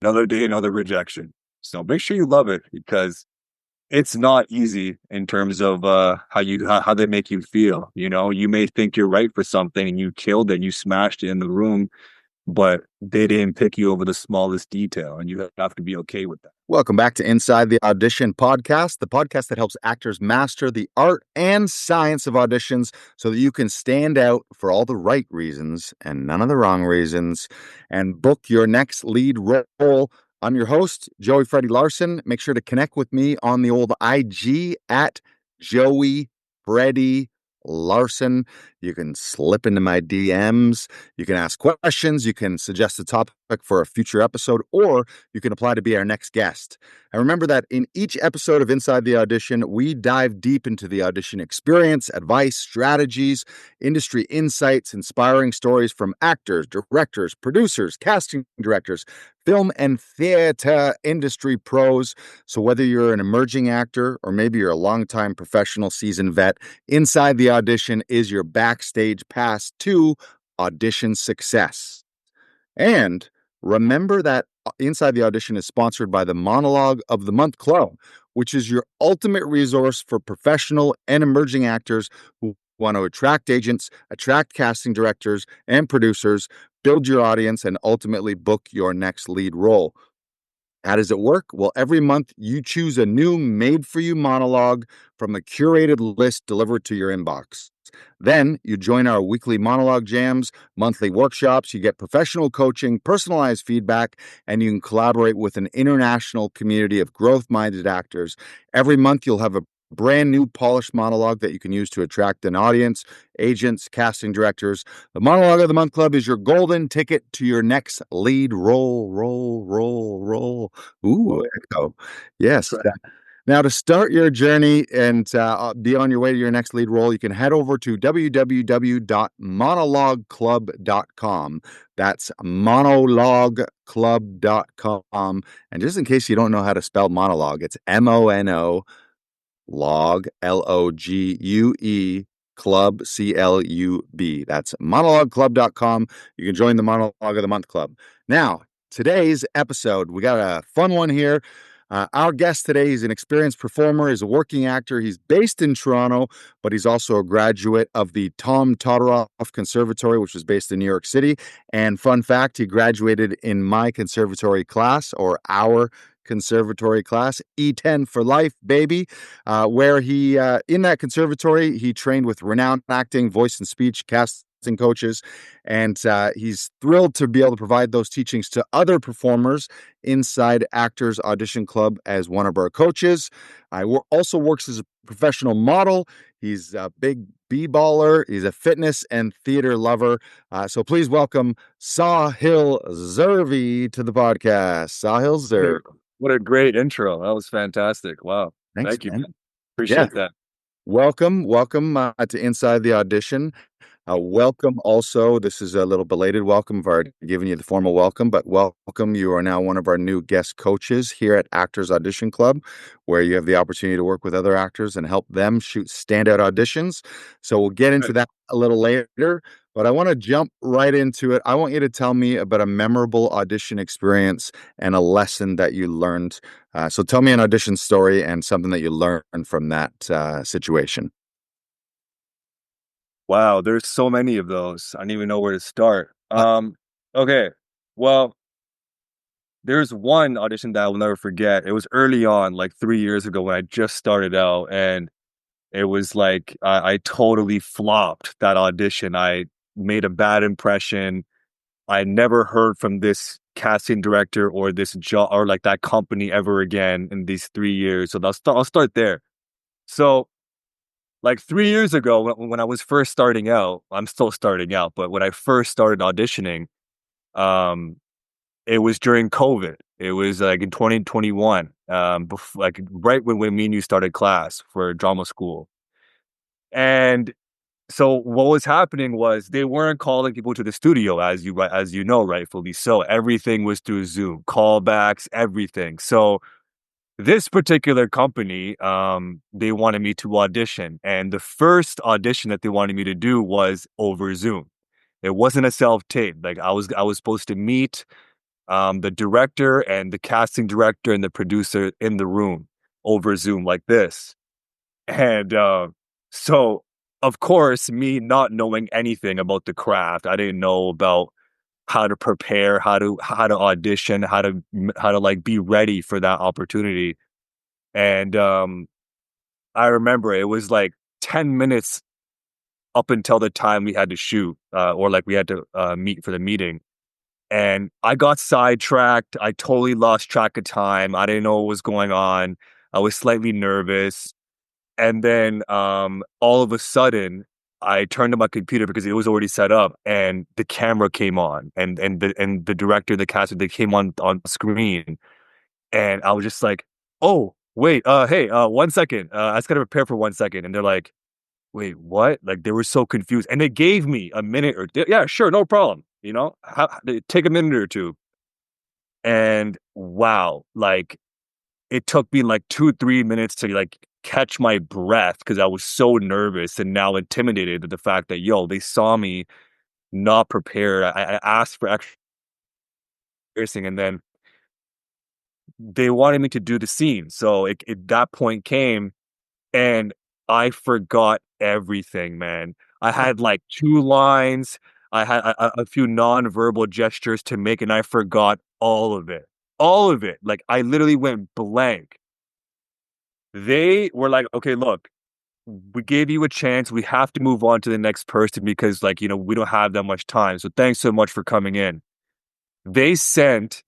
Another day, another rejection. So make sure you love it because it's not easy in terms of how they make you feel. You know, you may think you're right for something and you killed it, you smashed it in the room, but they didn't pick you over the smallest detail, and you have to be okay with that. Welcome back to Inside the Audition podcast, the podcast that helps actors master the art and science of auditions so that you can stand out for all the right reasons and none of the wrong reasons and book your next lead role. I'm your host, Joey Freddy Larson. Make sure to connect with me on the old IG at Joey Freddy Larson. You can slip into my DMs. You can ask questions. You can suggest a topic for a future episode, or you can apply to be our next guest. And remember that in each episode of Inside the Audition, we dive deep into the audition experience, advice, strategies, industry insights, inspiring stories from actors, directors, producers, casting directors, film and theater industry pros. So whether you're an emerging actor or maybe you're a longtime professional seasoned vet, Inside the Audition is your backstage pass to audition success. And remember that Inside the Audition is sponsored by the Monologue of the Month Club, which is your ultimate resource for professional and emerging actors who want to attract agents, attract casting directors and producers, build your audience, and ultimately book your next lead role. How does it work? Well, every month you choose a new made-for-you monologue from a curated list delivered to your inbox. Then you join our weekly monologue jams, monthly workshops, you get professional coaching, personalized feedback, and you can collaborate with an international community of growth-minded actors. Every month you'll have a brand new polished monologue that you can use to attract an audience, agents, casting directors. The Monologue of the Month Club is your golden ticket to your next lead role. Ooh, echo. Yes. Now, to start your journey and be on your way to your next lead role, you can head over to www.monologueclub.com. That's monologueclub.com. And just in case you don't know how to spell monologue, it's MONO log, LOGUE, club, CLUB. That's monologueclub.com. You can join the Monologue of the Month Club. Now, today's episode, we got a fun one here. Our guest today is an experienced performer, is a working actor. He's based in Toronto, but he's also a graduate of the Tom Todoroff Conservatory, which was based in New York City. And fun fact, he graduated in my conservatory class, or our conservatory class, E10 for life, baby, where he, in that conservatory, he trained with renowned acting, voice and speech casting coaches, and he's thrilled to be able to provide those teachings to other performers inside Actors Audition Club as one of our coaches. I also works as a professional model. He's a big b-baller. He's a fitness and theater lover. So please welcome Sahil Zirvi to the podcast. Sahil Zirvi. What a great intro. That was fantastic. Wow. Thanks, Thank you, man. man. Appreciate that. Welcome to Inside the Audition. Welcome also, this is a little belated welcome. I've already given you the formal welcome, but welcome. You are now one of our new guest coaches here at Actors Audition Club, where you have the opportunity to work with other actors and help them shoot standout auditions. So we'll get into that a little later, but I want to jump right into it. I want you to tell me about a memorable audition experience and a lesson that you learned. So tell me an audition story and something that you learned from that situation. Wow, there's so many of those. I don't even know where to start. Okay. Well, there's one audition that I will never forget. It was early on, like 3 years ago when I just started out, and it was like I totally flopped that audition. I made a bad impression. I never heard from this casting director or this job or like that company ever again in these 3 years. So I'll start there. So like 3 years ago, when I was first starting out, I'm still starting out, but when I first started auditioning, um, it was during COVID. It was like in 2021, like right when me and you started class for drama school. And so what was happening was they weren't calling people to the studio, as you know, rightfully so. Everything was through Zoom, callbacks, everything. So this particular company, they wanted me to audition, and the first audition that they wanted me to do was over Zoom. It wasn't a self-tape. Like I was supposed to meet the director and the casting director and the producer in the room over Zoom like this. And so, of course, me not knowing anything about the craft, I didn't know about how to prepare, how to audition, how to like be ready for that opportunity. And I remember it was like 10 minutes up until the time we had to shoot, or like we had to meet for the meeting. And I got sidetracked. I totally lost track of time. I didn't know what was going on. I was slightly nervous. And then all of a sudden, I turned to my computer because it was already set up, and the camera came on, and the director, the caster, they came on screen, and I was just like, "Oh, wait, hey, 1 second, I just gotta prepare for 1 second." And they're like, "Wait, what?" Like they were so confused, and they gave me a minute or yeah, sure, no problem. Take a minute or two, and wow, like it took me like 2, 3 minutes to like catch my breath because I was so nervous and now intimidated at the fact that they saw me not prepared. I asked for extra rehearsing, and then they wanted me to do the scene. So that point came, and I forgot everything, man. I had like two lines. I had a few non-verbal gestures to make, and I forgot all of it. All of it. Like I literally went blank. They were like, okay, look, we gave you a chance. We have to move on to the next person because, like, we don't have that much time. So thanks so much for coming in. They sent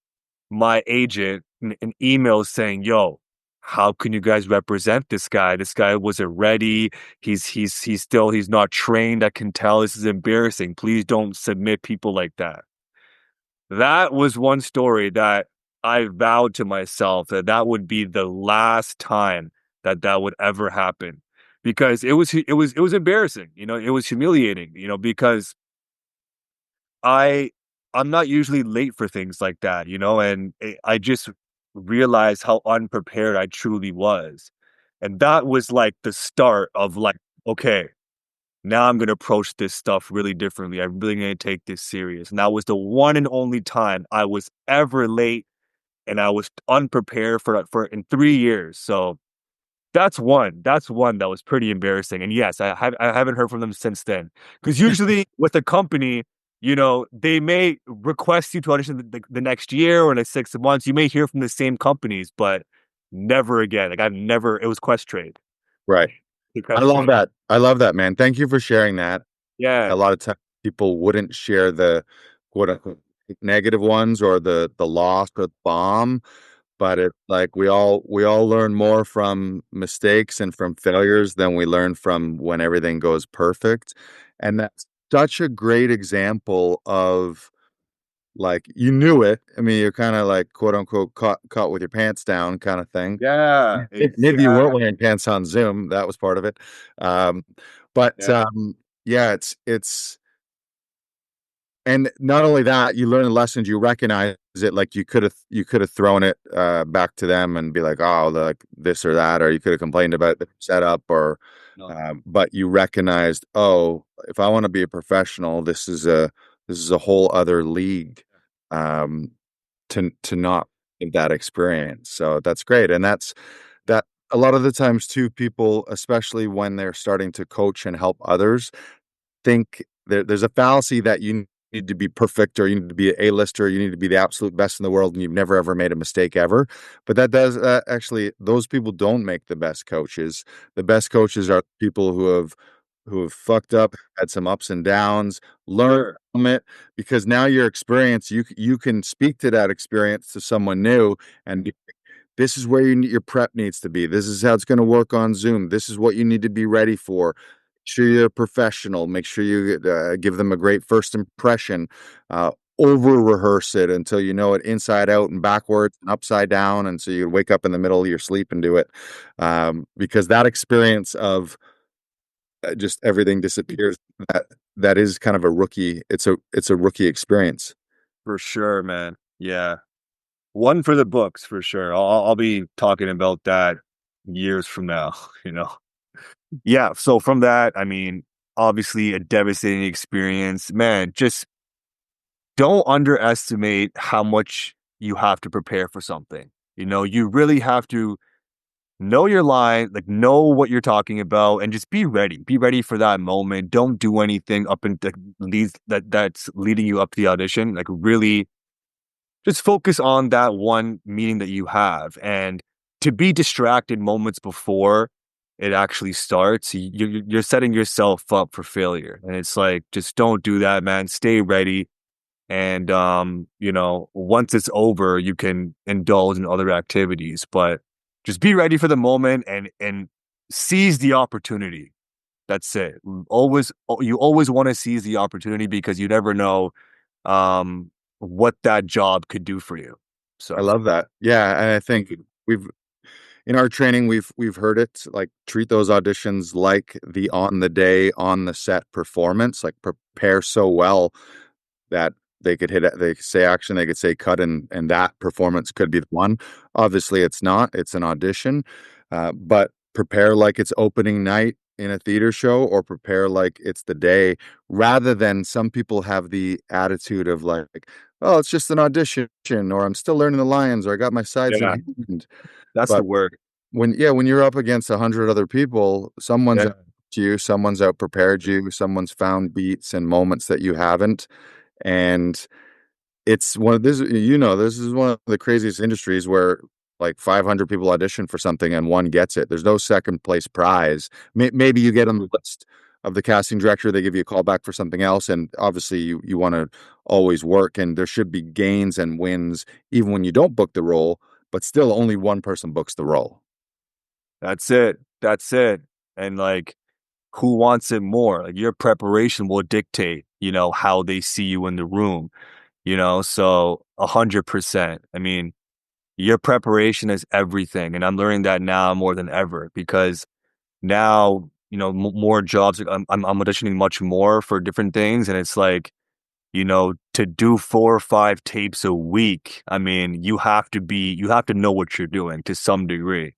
my agent an email saying, yo, how can you guys represent this guy? This guy wasn't ready. He's not trained. I can tell this is embarrassing. Please don't submit people like that. That was one story that I vowed to myself that that would be the last time that that would ever happen, because it was embarrassing. It was humiliating. Because I I'm not usually late for things like that. And I just realized how unprepared I truly was, and that was like the start of like, okay, now I'm gonna approach this stuff really differently. I'm really gonna take this serious. And that was the one and only time I was ever late, and I was unprepared for in 3 years. So that's one that was pretty embarrassing. And yes, I haven't heard from them since then. Because usually with a company, they may request you to audition the next year or in 6 months. You may hear from the same companies, but never again. Like I've never. It was Quest Trade. Right. The I Quest love Trade. that. I love that, man. Thank you for sharing that. Yeah. A lot of times people wouldn't share the quote unquote negative ones or the loss or the bomb, but it's like we all learn more from mistakes and from failures than we learn from when everything goes perfect. And that's such a great example of like you knew it. I mean, you're kind of like quote unquote caught with your pants down kind of thing. Yeah. Maybe you weren't Exactly. wearing pants on Zoom. That was part of it. Um, but Yeah. yeah, it's and not only that, you learn the lessons, you recognize it. Like you could have thrown it back to them and be like, oh, like this or that, or you could have complained about the setup, or No, but you recognized, oh, if I want to be a professional, this is a whole other league. Um, to not get that experience. So that's great. And that a lot of the times too, people, especially when they're starting to coach and help others, think there's a fallacy that you need to be perfect or you need to be an A-lister, you need to be the absolute best in the world and you've never ever made a mistake ever. But that does actually those people don't make the best coaches. The best coaches are people who have fucked up, had some ups and downs, learned sure. from it, because now your experience, you can speak to that experience to someone new and this is where your prep needs to be. This is how it's going to work on Zoom. This is what you need to be ready for. Make sure you're a professional. Make sure you give them a great first impression. Over rehearse it until you know it inside out and backwards and upside down. And so you wake up in the middle of your sleep and do it. Because that experience of just everything disappears, that is kind of a rookie. It's a rookie experience. For sure, man. Yeah. One for the books for sure. I'll be talking about that years from now, you know. Yeah, so from that, I mean, obviously a devastating experience. Man, just don't underestimate how much you have to prepare for something. You really have to know your line, like know what you're talking about, and just be ready. Be ready for that moment. Don't do anything up and that leads that's leading you up to the audition. Like really just focus on that one meeting that you have. And to be distracted moments before it actually starts, you're setting yourself up for failure. And it's like, just don't do that, man. Stay ready. And once it's over, you can indulge in other activities. But just be ready for the moment and seize the opportunity. That's it. You always want to seize the opportunity because you never know um what that job could do for you. I So love that. Yeah, and I think we've in our training we've heard it like treat those auditions like the on the day on the set performance, like prepare so well that they could hit it, they could say action, they could say cut, and that performance could be the one. Obviously it's not, it's an audition, but prepare like it's opening night in a theater show, or prepare like it's the day, rather than some people have the attitude of like, oh, it's just an audition, or I'm still learning the lines, or I got my sides in yeah, hand. that's the But word. when you're up against 100 other people, someone's Yeah, out to you, someone's out prepared you, someone's found beats and moments that you haven't. And it's one of this, this is one of the craziest industries where like 500 people audition for something and one gets it. There's no second place prize. Maybe you get on the list of the casting director, they give you a call back for something else. And obviously you want to always work, and there should be gains and wins even when you don't book the role, but still only one person books the role. that's it. That's it. And like who wants it more? Like your preparation will dictate, how they see you in the room, so 100%. I mean, your preparation is everything. And I'm learning that now more than ever because now, more jobs. Like, I'm auditioning much more for different things. And it's like, to do 4 or 5 tapes a week, I mean, you have to know what you're doing to some degree.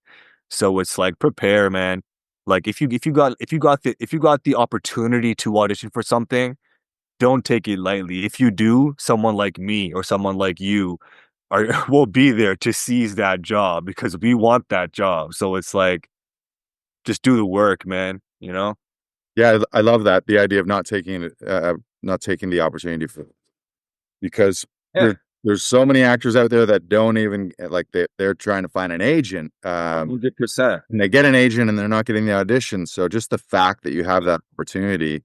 So it's like prepare, man. Like if you got the opportunity to audition for something, don't take it lightly. If you do, someone like me or someone like you are will be there to seize that job because we want that job. So it's like just do the work, man. Yeah, I love that. The idea of not taking the opportunity for, because Yeah, there's so many actors out there that don't even like they're trying to find an agent, 100%. and they get an agent and they're not getting the audition. So just the fact that you have that opportunity,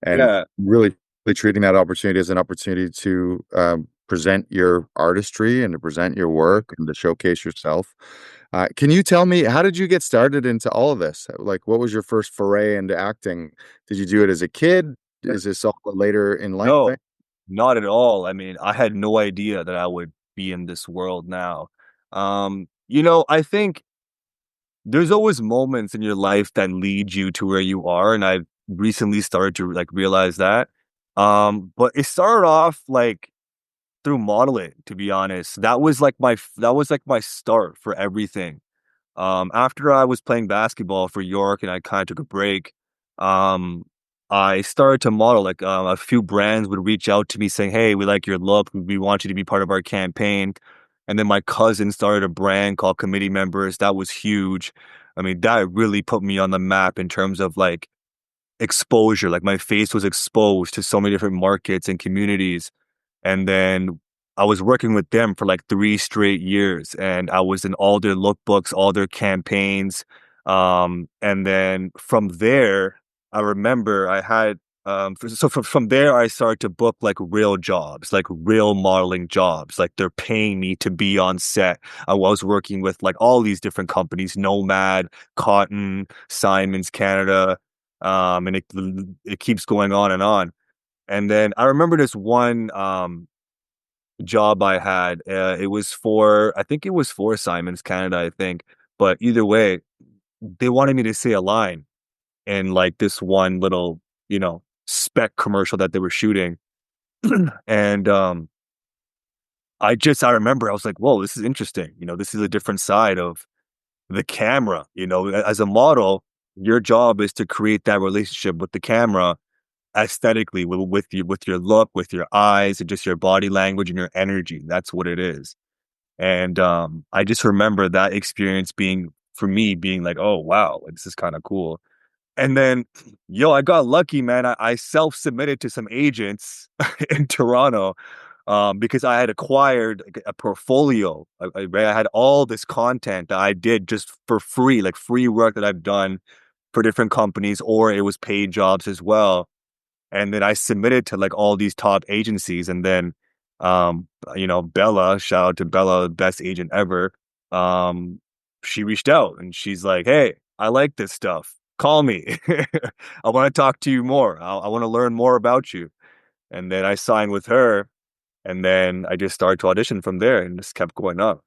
and Yeah. really treating that opportunity as an opportunity to present your artistry and to present your work and to showcase yourself. Can you tell me, how did you get started into all of this? Like, what was your first foray into acting? Did you do it as a kid? Is this all a later in life thing? No, not at all. I mean, I had no idea that I would be in this world now. I think there's always moments in your life that lead you to where you are, and I've recently started to like realize that. But it started off like through modeling, to be honest. That was like my start for everything. After I was playing basketball for York and I kind of took a break, um, I started to model. Like a few brands would reach out to me saying, "Hey, we like your look. We want you to be part of our campaign." And then my cousin started a brand called Committee Members. That was huge. I mean, that really put me on the map in terms of like exposure. Like my face was exposed to so many different markets and communities. And then I was working with them for like 3 straight years, and I was in all their lookbooks, all their campaigns. And then from there, I remember I had, from there, I started to book like real jobs, like real modeling jobs. Like they're paying me to be on set. I was working with like all these different companies, Nomad, Cotton, Simons Canada. And it keeps going on and on. And then I remember this one job I had. I think it was for Simons Canada, I think. But either way, they wanted me to say a line in like this one little, spec commercial that they were shooting. And I remember I was like, whoa, this is interesting. This is a different side of the camera. As a model, your job is to create that relationship with the camera. aesthetically with your look, with your eyes, and just your body language and your energy. That's what it is. And I just remember that experience being for me being like, oh wow, like, this is kind of cool. And then, yo, I got lucky, man. I self-submitted to some agents in Toronto because I had acquired like, a portfolio. I had all this content that I did just for free, like free work that I've done for different companies, or it was paid jobs as well. And then I submitted to like all these top agencies, and then, Bella, shout out to Bella, best agent ever. Um, she reached out and she's like, "Hey, I like this stuff. Call me. I want to talk to you more. I want to learn more about you." And then I signed with her, and then I just started to audition from there, and just kept going up.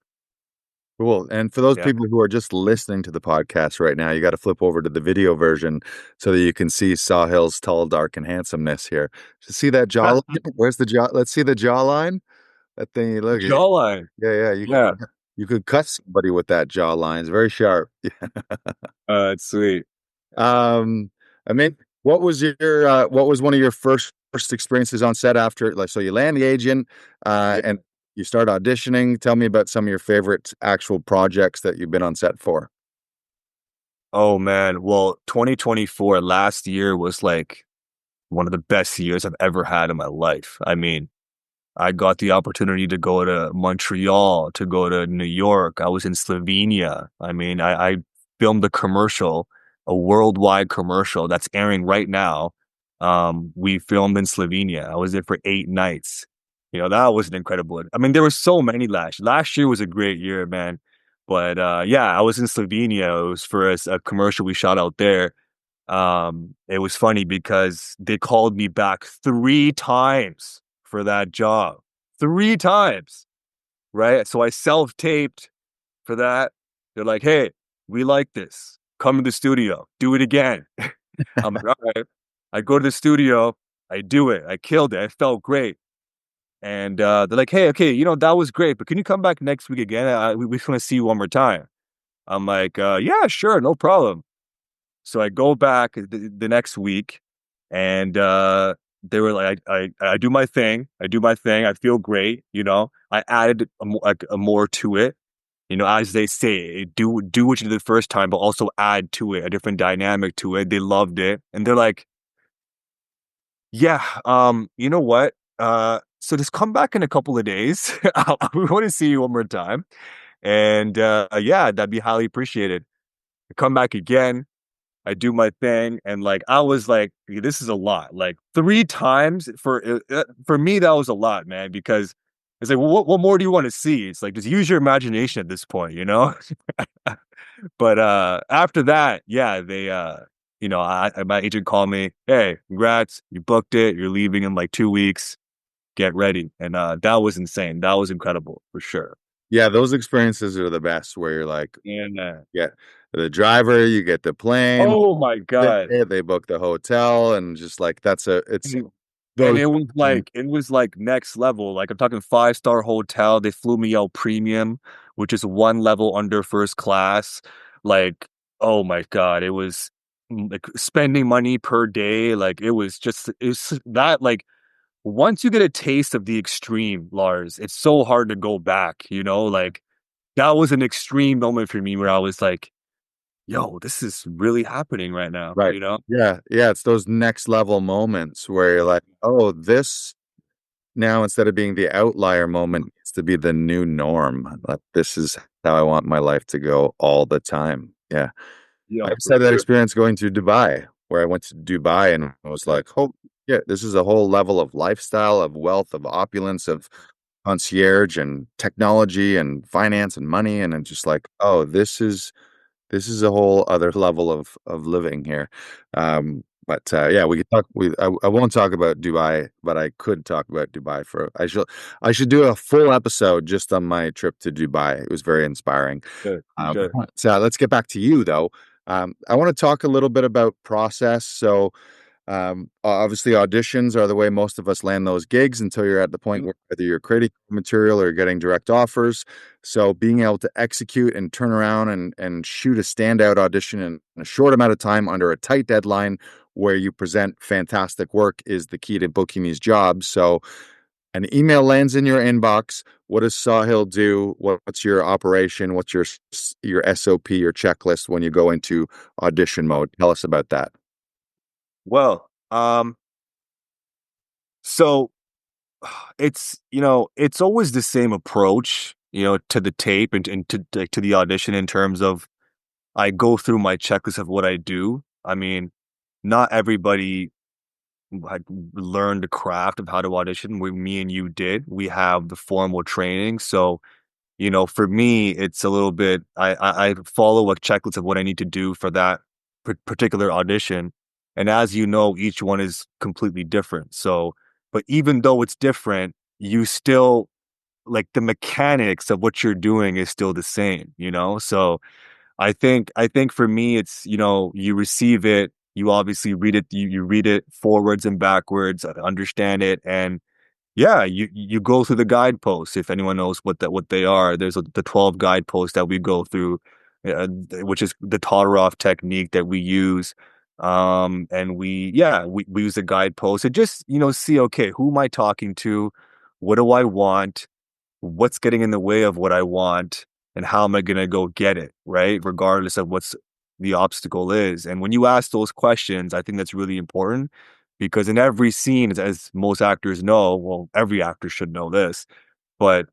Cool. And for those Yeah, people who are just listening to the podcast right now, you got to flip over to the video version so that you can see Sahil's tall, dark, and handsomeness here. To see that jawline? Where's the jaw? Let's see the jawline. That thing, look, jawline. yeah, yeah. You could, Yeah, you could cut somebody with that jawline. It's very sharp. it's sweet. Um, I mean, what was one of your first experiences on set after, like, so you land the agent, and you start auditioning. Tell me about some of your favorite actual projects that you've been on set for. Oh man, well, 2024 last year was like one of the best years I've ever had in my life. I mean, I got the opportunity to go to Montreal, to go to New York. I was in Slovenia. I mean, I filmed a commercial, a worldwide commercial that's airing right now. We filmed in Slovenia. I was there for 8 nights. That was an incredible. I mean, there were so many last year was a great year, man. But yeah, I was in Slovenia. It was for a commercial we shot out there. It was funny because they called me back 3 times for that job. 3 times, right? So I self-taped for that. They're like, "Hey, we like this. Come to the studio. Do it again." I'm like, "All right." I go to the studio. I do it. I killed it. I felt great. And they're like, "Hey, okay, that was great, but can you come back next week again? We just want to see you one more time." I'm like, "Yeah, sure, no problem." So I go back the next week, and they were like, I do my thing. I do my thing. I feel great. I added a more to it. As they say, do what you did the first time, but also add to it a different dynamic to it. They loved it, and they're like, yeah, you know what? So just come back in a couple of days. We want to see you one more time, and yeah, that'd be highly appreciated. I come back again. I do my thing, and like I was like, this is a lot. Like 3 times for me, that was a lot, man. Because it's like, well, what more do you want to see? It's like just use your imagination at this point. But after that, yeah, they my agent called me, hey, congrats, you booked it, you're leaving in like 2 weeks, get ready, and that was insane. That was incredible for sure. Yeah, those experiences are the best where you're like, And yeah, the driver, you get the plane, oh my god. they book the hotel, and just like it's And those. it was like next level. Like I'm talking 5-star hotel. They flew me out premium, which is one level under first class. Like, oh my God, it was like spending money per day. Like it's that like once you get a taste of the extreme, Lars, it's so hard to go back. Like that was an extreme moment for me where I was like, yo, this is really happening right now, Right. you know? Yeah, yeah, it's those next level moments where you're like, "Oh, this now instead of being the outlier moment needs to be the new norm. Like, this is how I want my life to go all the time." Yeah. I Yo, just for had that sure. experience going to Dubai, where I went to Dubai and I was like, "Oh, yeah, this is a whole level of lifestyle, of wealth, of opulence, of concierge and technology and finance and money." And I'm just like, "Oh, this is a whole other level of living here." But yeah, we could talk. I won't talk about Dubai, but I could talk about Dubai for. I should do a full episode just on my trip to Dubai. It was very inspiring. Good. You should. So let's get back to you though. I want to talk a little bit about process. So obviously, auditions are the way most of us land those gigs until you're at the point where either you're creating material or getting direct offers. So being able to execute and turn around and shoot a standout audition in a short amount of time under a tight deadline where you present fantastic work is the key to booking these jobs. So an email lands in your inbox. What does Sahil do? What's your operation? What's your SOP, your checklist when you go into audition mode? Tell us about that. Well, so it's always the same approach, to the tape and to like to the audition in terms of I go through my checklist of what I do. I mean, not everybody like learned the craft of how to audition. Me and you did. We have the formal training, so for me, it's a little bit. I follow a checklist of what I need to do for that particular audition, and as you know, each one is completely different. So, but even though it's different, you still like the mechanics of what you're doing is still the same. So I think for me, it's you receive it, you obviously read it, you read it forwards and backwards, understand it, and yeah, you go through the guideposts. If anyone knows what they are, there's the 12 guideposts that we go through, which is the Todorov technique that we use. And we use the guideposts and just see, okay, who am I talking to? What do I want? What's getting in the way of what I want? And how am I gonna go get it? Right, regardless of what's the obstacle is. And when you ask those questions, I think that's really important because in every scene, as most actors know, well, every actor should know this, but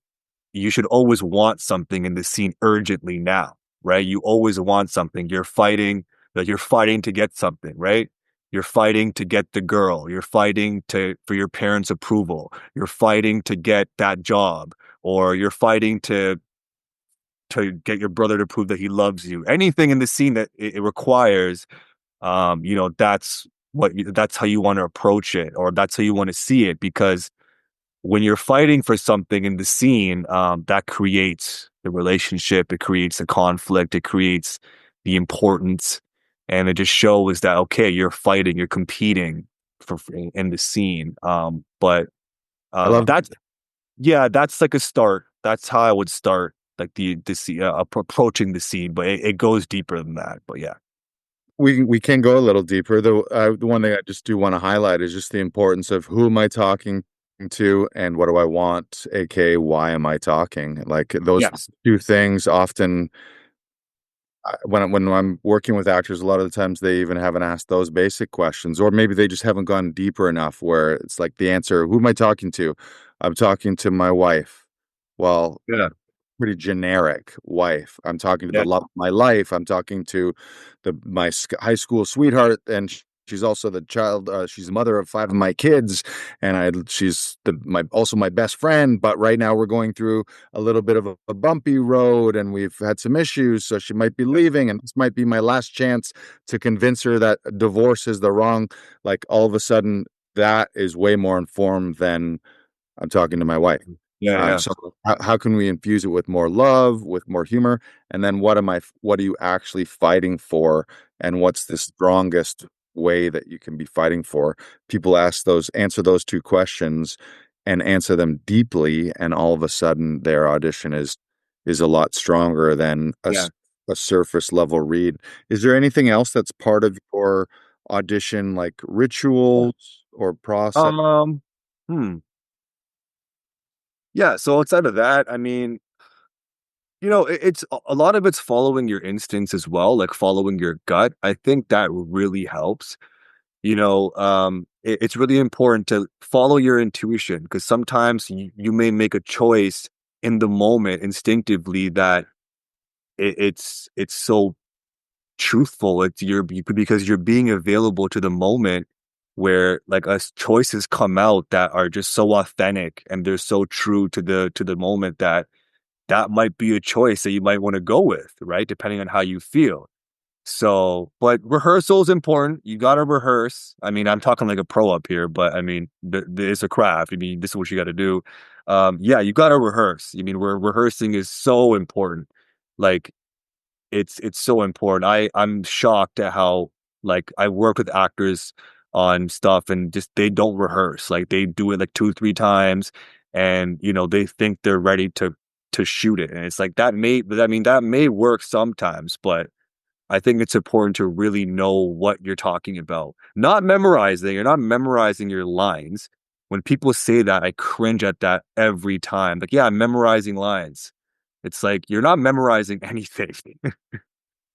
you should always want something in the scene urgently now, right? You always want something. You're fighting to get something, right? You're fighting to get the girl. You're fighting for your parents' approval. You're fighting to get that job, or you're fighting to get your brother to prove that he loves you. Anything in the scene that it requires, that's how you want to approach it, or that's how you want to see it, because when you're fighting for something in the scene, that creates the relationship, it creates the conflict, it creates the importance, and it just shows that okay, you're fighting, you're competing in the scene. But I love that's yeah, that's like a start. That's how I would start, like approaching the scene, but it goes deeper than that. But yeah, we can go a little deeper. The one thing I just do want to highlight is just the importance of who am I talking to and what do I want, aka why am I talking? Like those yes, two things often when I'm working with actors, a lot of the times they even haven't asked those basic questions, or maybe they just haven't gone deeper enough where it's like the answer, who am I talking to? I'm talking to my wife. Well, yeah, pretty generic wife. I'm talking to the yeah, love of my life. I'm talking to my high school sweetheart, and she's also the child. She's the mother of five of my kids, and she's my also my best friend. But right now we're going through a little bit of a bumpy road, and we've had some issues. So she might be leaving, and this might be my last chance to convince her that divorce is the wrong. Like all of a sudden, that is way more informed than I'm talking to my wife. yeah, yeah, So how can we infuse it with more love, with more humor? And then what are you actually fighting for? And what's the strongest way that you can be fighting for? People answer those two questions and answer them deeply. And all of a sudden their audition is a lot stronger than yeah. a surface level read. Is there anything else that's part of your audition, like rituals or process? Um, hmm. Yeah, so outside of that, I mean, it's a lot of it's following your instincts as well, like following your gut. I think that really helps. It's really important to follow your intuition because sometimes you may make a choice in the moment instinctively that it's so truthful. Because you're being available to the moment where like us choices come out that are just so authentic and they're so true to the moment that might be a choice that you might want to go with, right? Depending on how you feel. So, but rehearsal is important. You got to rehearse. I mean, I'm talking like a pro up here, but I mean, it's a craft. I mean, this is what you got to do. Yeah, you got to rehearse. I mean, rehearsing is so important. Like, it's so important. I'm shocked at how like I work with actors on stuff and just they don't rehearse. Like they do it like two, three times, and they think they're ready to shoot it, and it's like that may. I mean, that may work sometimes, but I think it's important to really know what you're talking about. Not memorizing, you're not memorizing your lines. When people say that, I cringe at that every time. Like, yeah, I'm memorizing lines. It's like you're not memorizing anything.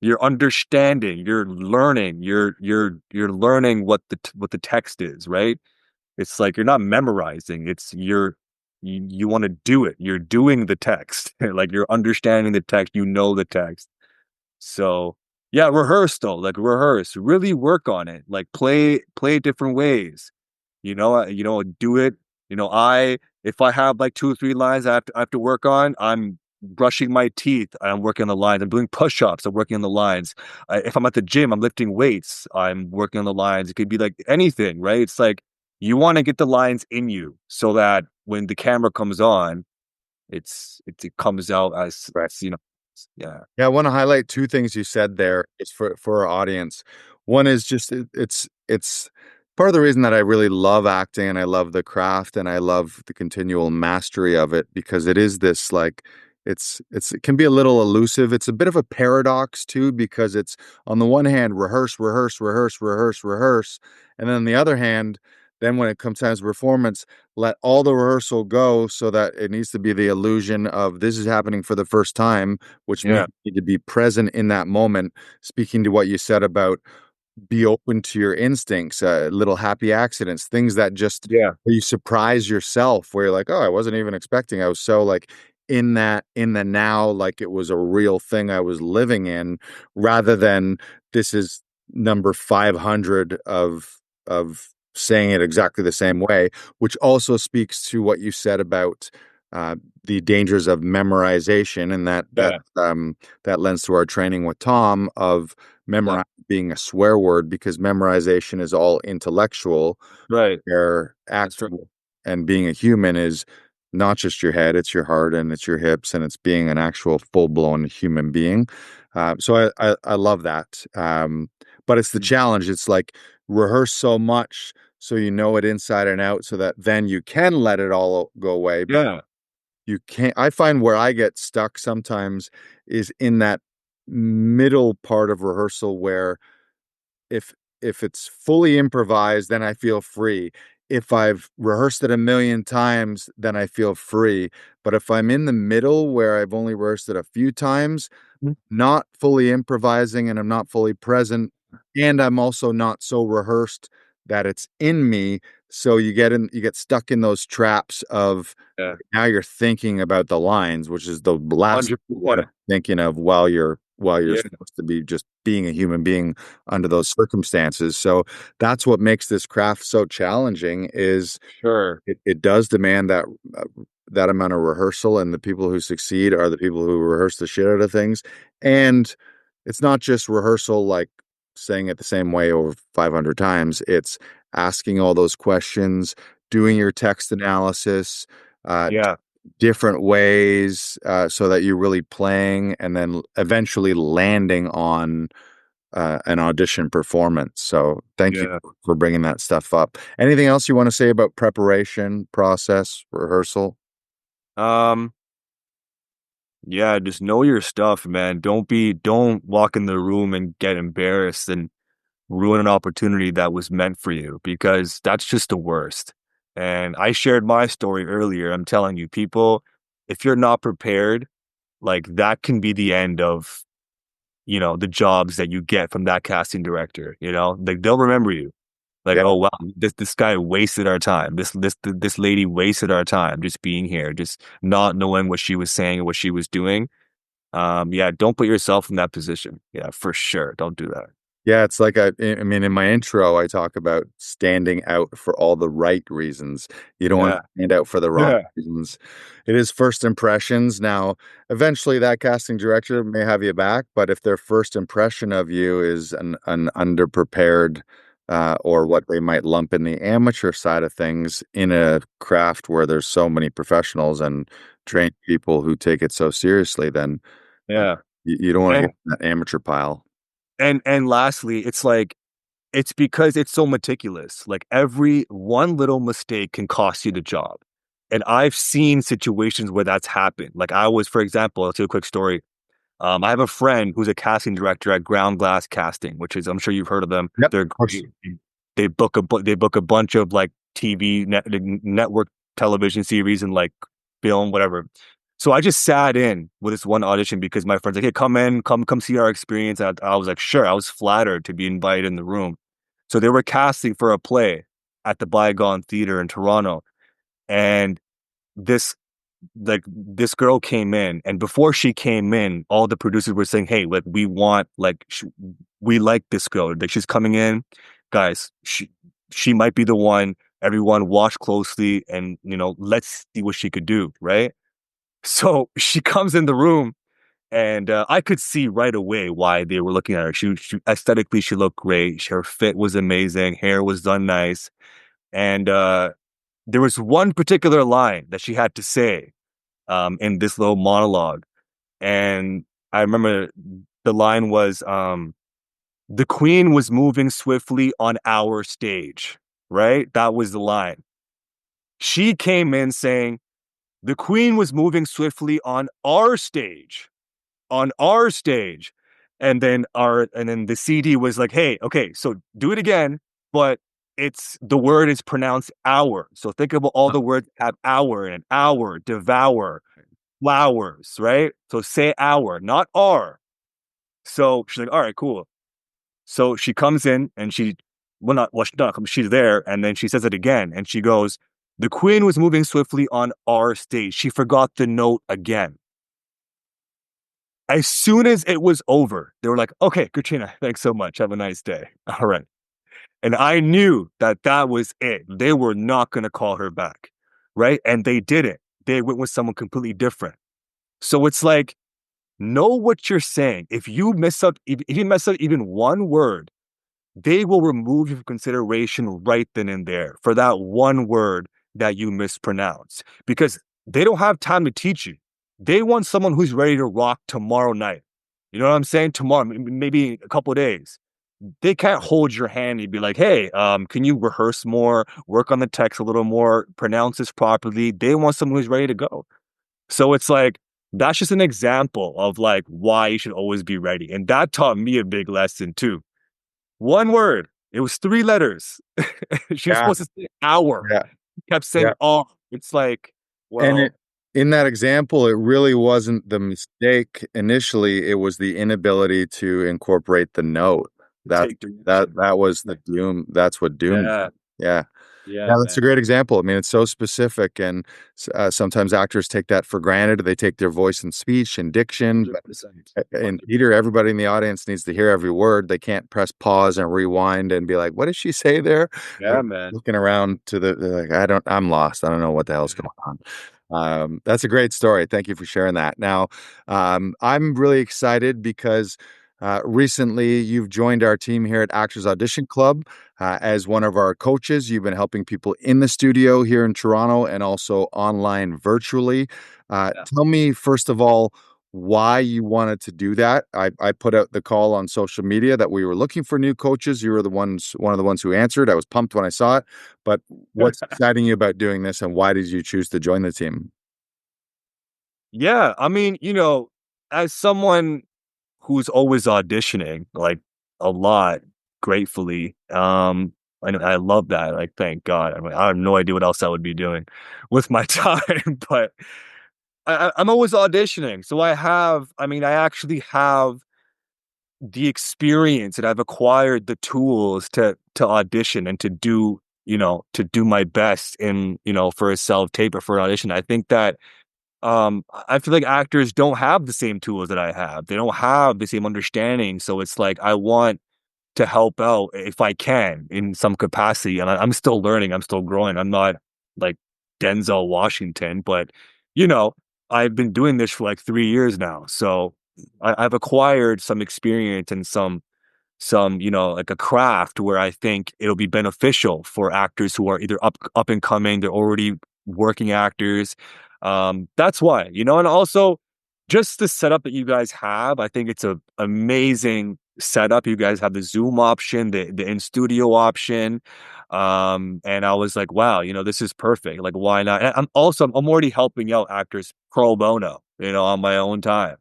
You're understanding, you're learning, you're learning what the text is, right? It's like you're not memorizing. You want to do it. You're doing the text. Like you're understanding the text, you know the text. So yeah, rehearse though. Like rehearse. Really work on it. Like play different ways. Do it. If I have like 2 or 3 lines I have to work on, I'm brushing my teeth. I'm working on the lines. I'm doing push-ups. I'm working on the lines. If I'm at the gym, I'm lifting weights. I'm working on the lines. It could be like anything, right? It's like you want to get the lines in you so that when the camera comes on, it comes out Right. yeah, Yeah, I want to highlight two things you said there. It's for our audience. One is just it's part of the reason that I really love acting and I love the craft and I love the continual mastery of it because it is this like it can be a little elusive. It's a bit of a paradox too because it's on the one hand rehearse, rehearse, rehearse, rehearse, rehearse, and then on the other hand, then when it comes time to performance, let all the rehearsal go so that it needs to be the illusion of this is happening for the first time, which means yeah, you need to be present in that moment. Speaking to what you said about be open to your instincts, little happy accidents, things that just yeah, where you surprise yourself, where you're like, oh, I wasn't even expecting. I was so like in the now, like it was a real thing I was living in, rather than this is number 500 of saying it exactly the same way, which also speaks to what you said about the dangers of memorization, and yeah, that lends to our training with Tom of yeah. memorize being a swear word because memorization is all intellectual, Right. where That's right. actual and being a human is not just your head, it's your heart and it's your hips and it's being an actual full-blown human being. So I love that. But it's the Mm. challenge. It's like rehearse so much so you know it inside and out so that then you can let it all go away. Yeah. You can't. I find where I get stuck sometimes is in that middle part of rehearsal where if if it's fully improvised, then I feel free. If I've rehearsed it a million times, then I feel free. But if I'm in the middle where I've only rehearsed it a few times, Mm. not fully improvising and I'm not fully present, and I'm also not so rehearsed that it's in me. So you get stuck in those traps of Yeah. now you're thinking about the lines, which is the last you want to 100%. be thinking of while you're Yeah. supposed to be just being a human being under those circumstances. So that's what makes this craft so challenging is Sure. it does demand uh, that amount of rehearsal, and the people who succeed are the people who rehearse the shit out of things. And it's not just rehearsal like saying it the same way over 500 times. It's asking all those questions, doing your text analysis, Yeah. different ways, so that you're really playing and then eventually landing on an audition performance. So thank you Yeah. for bringing that stuff up. Anything else you want to say about preparation, process, rehearsal? Um, yeah, just know your stuff, man. Don't walk in the room and get embarrassed and ruin an opportunity that was meant for you because that's just the worst. And I shared my story earlier. I'm telling you, people, if you're not prepared, like that can be the end of, the jobs that you get from that casting director, like they'll remember you. Like, Yeah. oh wow, this guy wasted our time. This lady wasted our time just being here, just not knowing what she was saying and what she was doing. Yeah, don't put yourself in that position. Yeah, for sure. Don't do that. Yeah, it's like I mean, in my intro, I talk about standing out for all the right reasons. You don't want Yeah. to stand out for the wrong Yeah. reasons. It is first impressions. Now, eventually, that casting director may have you back, but if their first impression of you is an underprepared, or what they might lump in the amateur side of things in a craft where there's so many professionals and trained people who take it so seriously, then uh, Yeah. you don't want to And get in that amateur pile. and lastly, it's like it's because it's so meticulous. Like every one little mistake can cost you the job. And I've seen situations where that's happened. Like I was, for example, I'll tell you a quick story. I have a friend who's a casting director at Ground Glass Casting, which is I'm sure you've heard of them. Yep, They're of course. great. They book a bunch of like network television series and like film whatever. So I just sat in with this one audition because my friend's like, "Hey, come in, come see our experience." And I was like, "Sure." I was flattered to be invited in the room. So they were casting for a play at the Bygone Theater in Toronto, and this this girl came in, and before she came in, all the producers were saying, "Hey, like we like this girl. Like she's coming in, guys. She might be the one. Everyone watch closely, and let's see what she could do." Right. So she comes in the room, and I could see right away why they were looking at her. She aesthetically, she looked great. Her fit was amazing. Hair was done nice, and there was one particular line that she had to say in this little monologue. And I remember the line was, the queen was moving swiftly on our stage, right? That was the line. She came in saying, the queen was moving swiftly on our stage. And then the CD was like, hey, okay, so do it again, but the word is pronounced hour. So think about all the words that have hour in it. Hour, devour, flowers, right? So say our, not our. So she's like, all right, cool. So she comes in and she's not, she's there. And then she says it again. And she goes, the queen was moving swiftly on our stage. She forgot the note again. As soon as it was over, they were like, okay, Katrina, thanks so much. Have a nice day. All right. And I knew that that was it. They were not going to call her back. Right. And they didn't. They went with someone completely different. So it's like, know what you're saying. If you mess up even one word, they will remove you from consideration right then and there for that one word that you mispronounce because they don't have time to teach you. They want someone who's ready to rock tomorrow night. You know what I'm saying? Tomorrow, maybe a couple of days. They can't hold your hand and be like, "Hey, can you rehearse more, work on the text a little more, pronounce this properly?" They want someone who's ready to go. So it's like that's just an example of like why you should always be ready. And that taught me a big lesson too. One word. It was three letters. She was Yeah, supposed to say hour. yeah, Kept saying yeah. oh. It's like, And well, in that example, it really wasn't the mistake initially, it was the inability to incorporate the note. That take direction. that was the doom. That's what doomed. Yeah, Yeah. Yeah, yeah, that's man. a great example. I mean, it's so specific, and sometimes actors take that for granted. They take their voice and speech and diction, but 100%. in 100%. theater, everybody in the audience needs to hear every word. They can't press pause and rewind and be like, "What did she say there?" They're Yeah, man. looking around they're like, I'm lost. I don't know what the hell's going on." That's a great story. Thank you for sharing that. Now, I'm really excited because recently you've joined our team here at Actors Audition Club as one of our coaches. You've been helping people in the studio here in Toronto and also online virtually. Yeah. Tell me, first of all, why you wanted to do that. I put out the call on social media that we were looking for new coaches. You were one of the ones who answered. I was pumped when I saw it. But what's exciting you about doing this, and why did you choose to join the team? Yeah, I mean, as someone who's always auditioning, like a lot, gratefully, I love that. Like, thank God. I mean, I have no idea what else I would be doing with my time, but I'm always auditioning. So I actually have the experience and I've acquired the tools to audition and to do my best in, for a self tape or for an audition. I think that I feel like actors don't have the same tools that I have. They don't have the same understanding. So it's like I want to help out if I can in some capacity. And I'm still learning. I'm still growing. I'm not like Denzel Washington, but you know, I've been doing this for like 3 years now. So I've acquired some experience and some like a craft where I think it'll be beneficial for actors who are either up and coming, they're already working actors. That's why, and also just the setup that you guys have, I think it's a amazing setup. You guys have the Zoom option, the in studio option. And I was like, wow, this is perfect. Like, why not? And I'm already helping out actors pro bono, on my own time.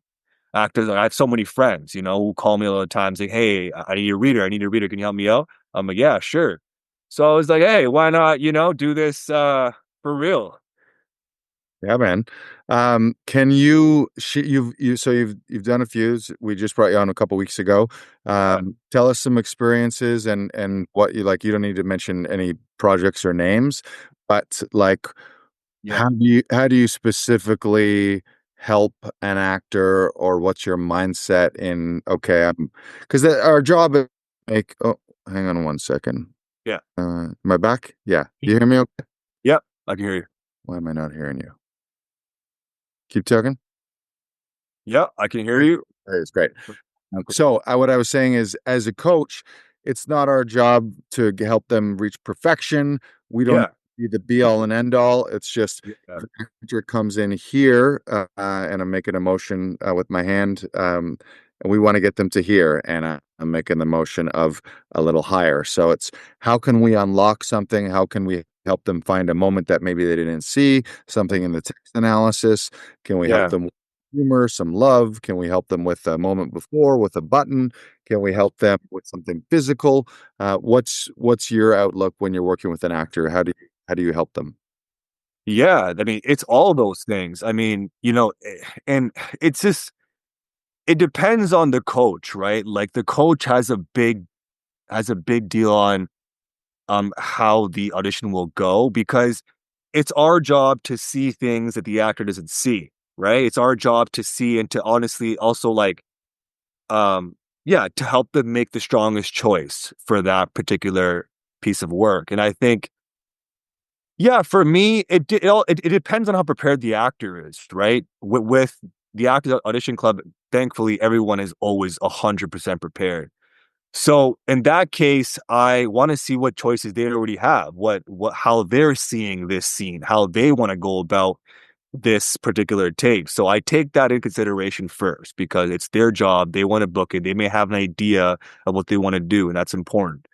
actors. I have so many friends, who call me all the time saying, "Hey, I need a reader. I need a reader. Can you help me out?" I'm like, "Yeah, sure." So I was like, "Hey, why not, do this for real?" Yeah, man. Can you you've done a few. We just brought you on a couple weeks ago. Yeah, Tell us some experiences and what you like. You don't need to mention any projects or names, but like yeah. how do you specifically help an actor, or what's your mindset in okay, because our job is make oh, hang on one second. Yeah. Am I back? Yeah. You hear me okay? Yep. I can hear you. Why am I not hearing you? Keep talking. Yep. I can hear Hey, you. it's great. So, what I was saying is, as a coach, it's not our job to help them reach perfection. We don't Yeah. be the be all and end all. It's just Yeah. if an actor comes in here and I'm making a motion with my hand, and we want to get them to here, and I'm making the motion of a little higher. So it's how can we unlock something? How can we help them find a moment that maybe they didn't see, something in the text analysis? Can we help Yeah. them humor, some love? Can we help them with a moment before, with a button? Can we help them with something physical? What's your outlook when you're working with an actor? How do you help them? Yeah. I mean, it's all those things. I mean, and it's just it depends on the coach, right? Like the coach has a big deal on how the audition will go because it's our job to see things that the actor doesn't see, right? It's our job to see and to honestly also like yeah, to help them make the strongest choice for that particular piece of work. And I think yeah, for me it depends on how prepared the actor is, right? With the Actors Audition Club, thankfully everyone is always 100% prepared. So in that case, I want to see what choices they already have, how they're seeing this scene, how they want to go about this particular tape. So I take that in consideration first because it's their job. They want to book it. They may have an idea of what they want to do, and that's important.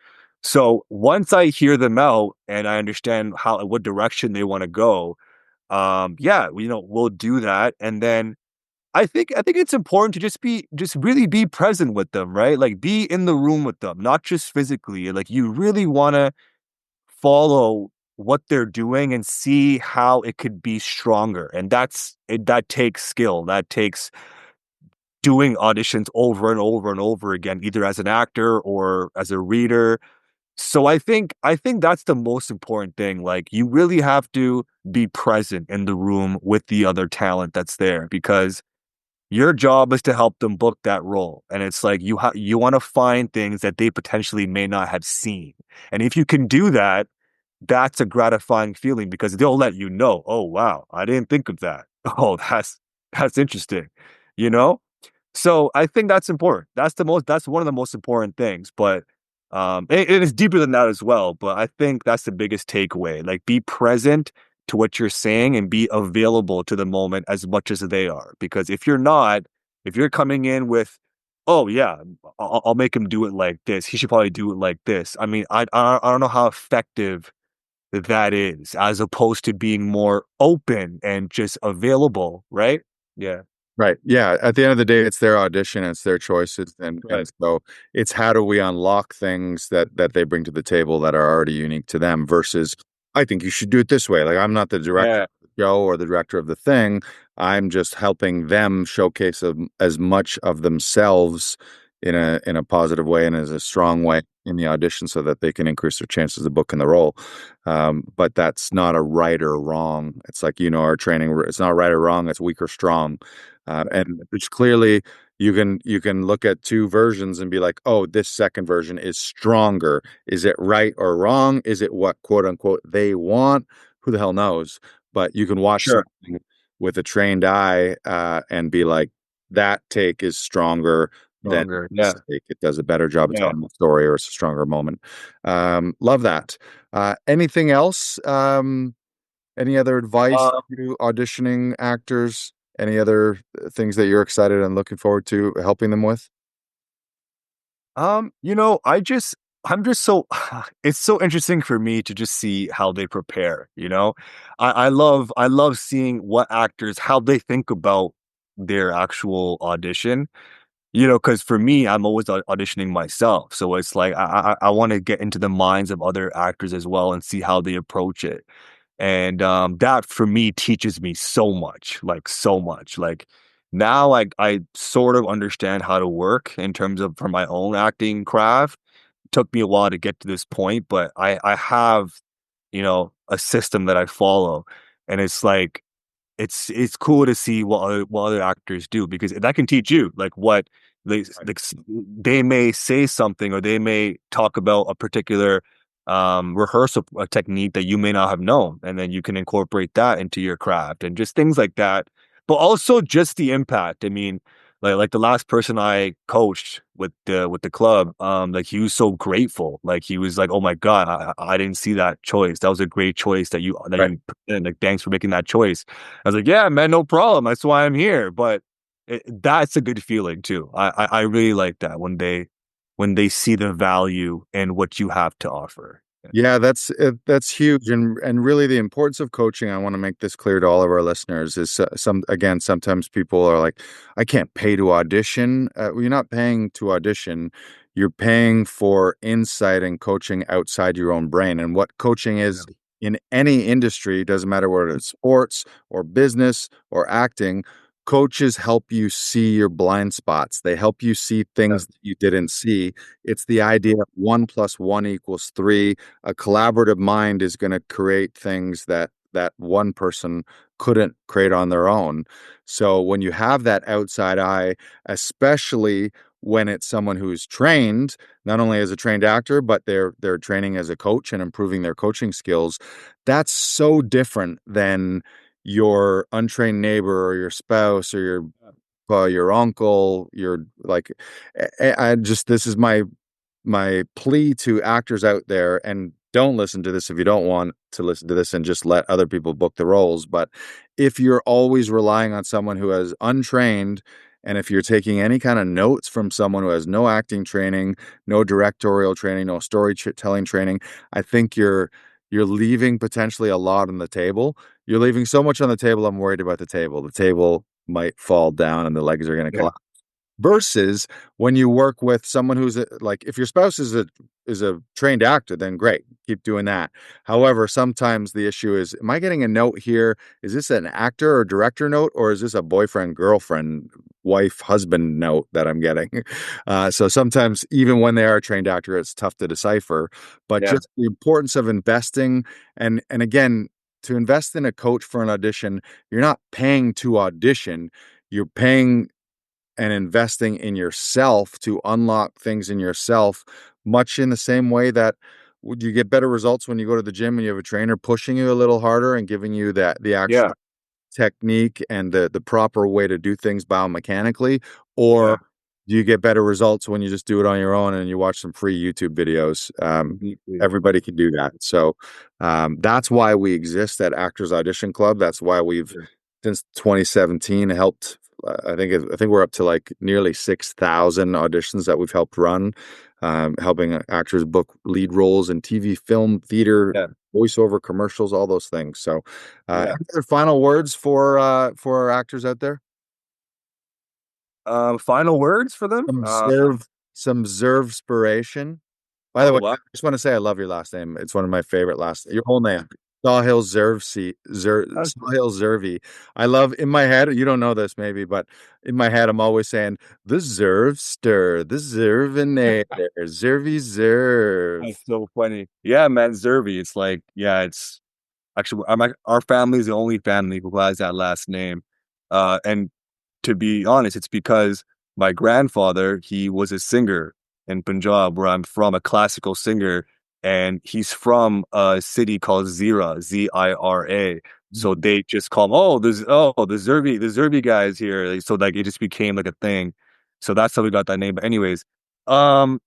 So once I hear them out and I understand what direction they want to go, yeah, we'll do that, and then I think it's important to just really be present with them, right? Like be in the room with them, not just physically. Like you really want to follow what they're doing and see how it could be stronger. And that takes skill. That takes doing auditions over and over and over again, either as an actor or as a reader. So I think that's the most important thing. Like you really have to be present in the room with the other talent that's there because your job is to help them book that role. And it's like you want to find things that they potentially may not have seen. And if you can do that, that's a gratifying feeling because they'll let you know, "Oh, wow, I didn't think of that. Oh, that's interesting." You know? So I think that's important. That's one of the most important things. But it is deeper than that as well. But I think that's the biggest takeaway. Like be present to what you're saying and be available to the moment as much as they are. Because if you're not, if you're coming in with, oh yeah, I'll make him do it like this. He should probably do it like this. I mean, I don't know how effective that is, as opposed to being more open and just available, right? Yeah. Right. Yeah. At the end of the day, it's their audition, it's their choices, and Right. so it's how do we unlock things that they bring to the table that are already unique to them versus I think you should do it this way. Like I'm not the director Yeah. of the show or the director of the thing. I'm just helping them showcase as much of themselves in a positive way and as a strong way in the audition so that they can increase their chances of booking the role. But that's not a right or wrong. It's like, our training, it's not right or wrong, it's weak or strong. And which clearly you can look at two versions and be like, oh, this second version is stronger. Is it right or wrong? Is it what quote unquote they want? Who the hell knows? But you can watch Sure. something with a trained eye and be like, that take is stronger than Longer. this Yeah. take. It does a better job of Yeah. telling the story, or it's a stronger moment. Love that. Anything else? Any other advice Um, to auditioning actors? Any other things that you're excited and looking forward to helping them with? I'm just so it's so interesting for me to just see how they prepare. I love seeing what actors how they think about their actual audition. You know, because for me, I'm always auditioning myself. So it's like I want to get into the minds of other actors as well and see how they approach it. And that for me teaches me so much, like so much. Like now I sort of understand how to work in terms of for my own acting craft. Took me a while to get to this point, but I have, you know, a system that I follow. And it's like it's cool to see what other actors do because that can teach you like what Right. like they may say something or they may talk about a particular rehearsal technique that you may not have known, and then you can incorporate that into your craft and just things like that. But also just the impact. I mean, like the last person I coached with the club, like he was so grateful. Like he was like, "Oh my God, I didn't see that choice. That was a great choice that Right. you put in. Like thanks for making that choice." I was like, "Yeah, man, no problem. That's why I'm here." But that's a good feeling too. I really like that when they see the value in what you have to offer. Yeah, that's huge, and really the importance of coaching. I want to make this clear to all of our listeners. Is some again, sometimes people are like, "I can't pay to audition." Well, you're not paying to audition. You're paying for insight and coaching outside your own brain. And what coaching Yeah, is in any industry, doesn't matter whether it's sports or business or acting. Coaches help you see your blind spots. They help you see yeah, things that you didn't see. It's the idea of 1 + 1 = 3. A collaborative mind is going to create things that one person couldn't create on their own. So when you have that outside eye, especially when it's someone who's trained, not only as a trained actor, but they're training as a coach and improving their coaching skills, that's so different than your untrained neighbor or your spouse or your uncle, your like I just this is my plea to actors out there, and don't listen to this if you don't want to listen to this and just let other people book the roles. But if you're always relying on someone who is untrained, and if you're taking any kind of notes from someone who has no acting training, no directorial training, no storytelling training, I think you're leaving potentially a lot on the table. You're leaving so much on the table. I'm worried about the table. The table might fall down and the legs are going to yeah, collapse versus when you work with someone who's like if your spouse is a trained actor, then great, keep doing that. However, sometimes the issue is, am I getting a note here? Is this an actor or director note, or is this a boyfriend girlfriend wife husband note that I'm getting? So sometimes even when they are a trained actor, it's tough to decipher. But yeah, just the importance of investing, and again, to invest in a coach for an audition, you're not paying to audition, you're paying and investing in yourself to unlock things in yourself, much in the same way that would you get better results when you go to the gym and you have a trainer pushing you a little harder and giving you that the yeah, actual technique and the proper way to do things biomechanically, yeah. or do you get better results when you just do it on your own and you watch some free YouTube videos? Completely. Everybody can do that. So that's why we exist at Actors Audition Club. That's why we've Yeah, since 2017 helped. I think we're up to like nearly 6,000 auditions that we've helped run, helping actors book lead roles in TV, film, theater, yeah, voiceover, commercials, all those things. So, yeah. any other final words for our actors out there? Final words for them. Some serve, some Zerv inspiration. By the Oh way, wow. I just want to say I love your last name. It's one of my favorite last. Your whole name, Sahil Zirvi. Sahil Zirvi. I love in my head. You don't know this maybe, but in my head, I'm always saying the Zervster, the Zervinator, Zervy Zerv. That's so funny. Yeah, man, Zervi. It's like, yeah, it's actually our family is the only family who has that last name. And to be honest, it's because my grandfather, he was a singer in Punjab, where I'm from, a classical singer, and he's from a city called Zira, Zira. So they just call him, the Zervi guy is here. Like, so like it just became like a thing. So that's how we got that name. But anyways, um,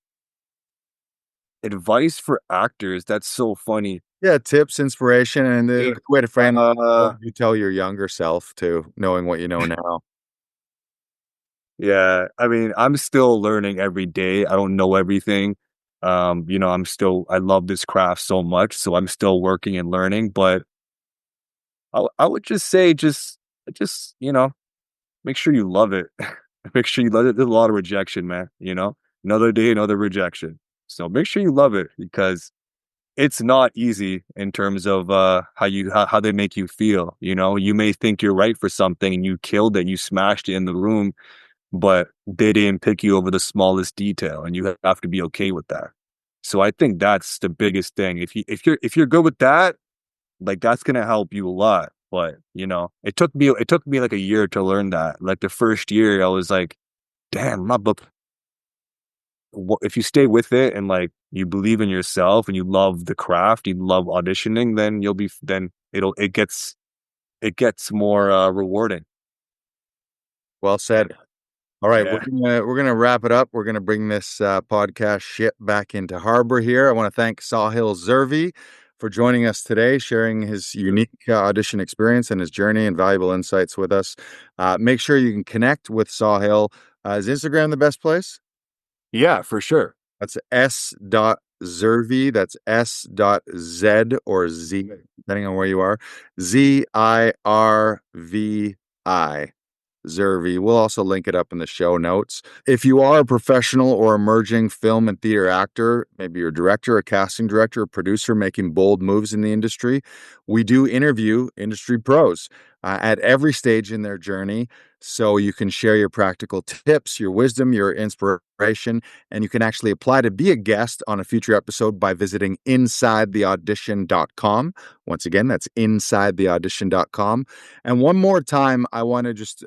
advice for actors. That's so funny. Yeah, tips, inspiration, and the Yeah. good way to frame it. What Uh, would you tell your younger self to knowing what you know now? Yeah, I mean, I'm still learning every day. I don't know everything. You know, I love this craft so much, so I'm still working and learning. But I would just say, just, you know, make sure you love it. Make sure you love it. There's a lot of rejection, man. Another day, another rejection. So make sure you love it because it's not easy in terms of how they make you feel. You may think you're right for something and you killed it, you smashed it in the room, but they didn't pick you over the smallest detail, and you have to be okay with that. So I think that's the biggest thing. If you're good with that, like that's gonna help you a lot. But it took me like a year to learn that. Like the first year, I was like, damn, I'm not book. If you stay with it and like you believe in yourself and you love the craft, you love auditioning, then it gets more rewarding. Well said. All right, we're Yeah. gonna we're gonna wrap it up. We're gonna bring this podcast ship back into harbor here. I want to thank Sahil Zirvi for joining us today, sharing his unique audition experience and his journey and valuable insights with us. Make sure you can connect with Sahil. Is Instagram the best place? Yeah, for sure. That's S. Zirvi. That's S. Z or Z, depending on where you are. Zirvi. Zervi. We'll also link it up in the show notes. If you are a professional or emerging film and theater actor, maybe you're a director, a casting director, a producer making bold moves in the industry, we do interview industry pros at every stage in their journey. So you can share your practical tips, your wisdom, your inspiration, and you can actually apply to be a guest on a future episode by visiting insidetheaudition.com. Once again, that's insidetheaudition.com. And one more time, I want to just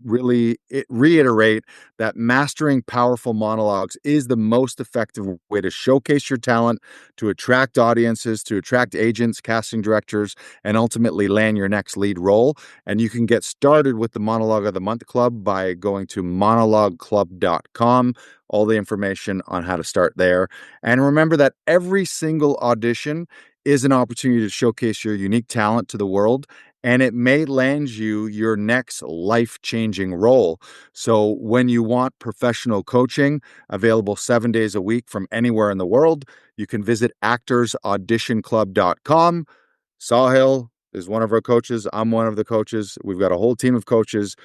really reiterate that mastering powerful monologues is the most effective way to showcase your talent, to attract audiences, to attract agents, casting directors, and ultimately land your next lead role. And you can get started with the Monologue of the Month Club by going to monologueclub.com. All the information on how to start there. And remember that every single audition is an opportunity to showcase your unique talent to the world, and it may land you your next life-changing role. So when you want professional coaching available 7 days a week from anywhere in the world, you can visit actorsauditionclub.com. Sahil is one of our coaches. I'm one of the coaches. We've got a whole team of coaches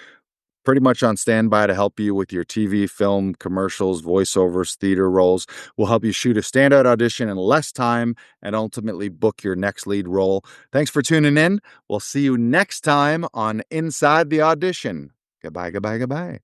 pretty much on standby to help you with your TV, film, commercials, voiceovers, theater roles. We'll help you shoot a standout audition in less time and ultimately book your next lead role. Thanks for tuning in. We'll see you next time on Inside the Audition. Goodbye, goodbye, goodbye.